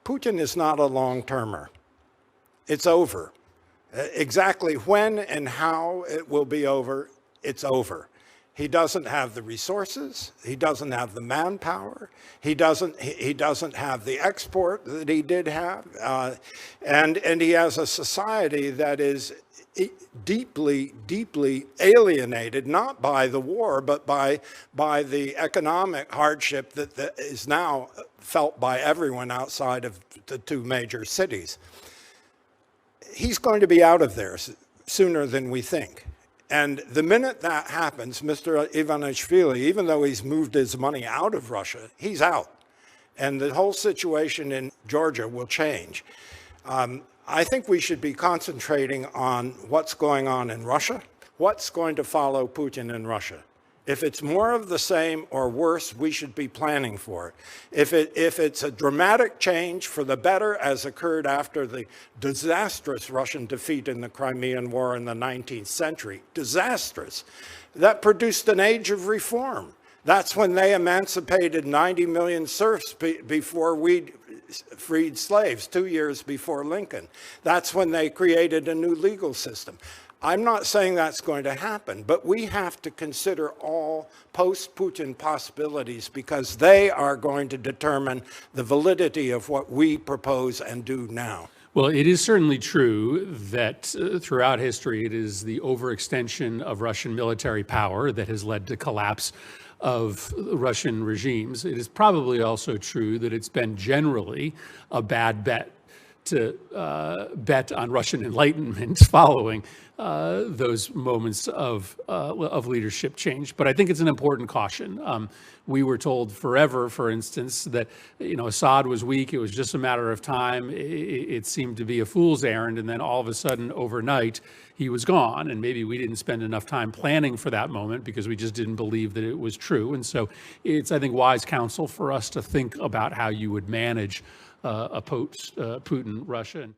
Putin is not a long-termer. It's over. Exactly when and how it will be over, it's over. He doesn't have the resources. He doesn't have the manpower. He doesn't have the export that he did have. And he has a society that is deeply, deeply alienated, not by the war, but by the economic hardship that is now felt by everyone outside of the two major cities. He's going to be out of there sooner than we think. And the minute that happens, Mr. Ivanishvili, even though he's moved his money out of Russia, he's out. And the whole situation in Georgia will change. I think we should be concentrating on what's going on in Russia, what's going to follow Putin in Russia. If it's more of the same or worse, we should be planning for it. If it's a dramatic change for the better, as occurred after the disastrous Russian defeat in the Crimean War in the 19th century, disastrous, that produced an age of reform. That's when they emancipated 90 million serfs before we freed slaves, 2 years before Lincoln. That's when they created a new legal system. I'm not saying that's going to happen, but we have to consider all post-Putin possibilities because they are going to determine the validity of what we propose and do now. Well, it is certainly true that throughout history, it is the overextension of Russian military power that has led to collapse of Russian regimes. It is probably also true that it's been generally a bad bet to bet on Russian enlightenment following those moments of leadership change. But I think it's an important caution. We were told forever, for instance, that Assad was weak. It was just a matter of time. It seemed to be a fool's errand. And then all of a sudden, overnight, he was gone. And maybe we didn't spend enough time planning for that moment because we just didn't believe that it was true. And so it's, I think, wise counsel for us to think about how you would manage a post-Putin Russia.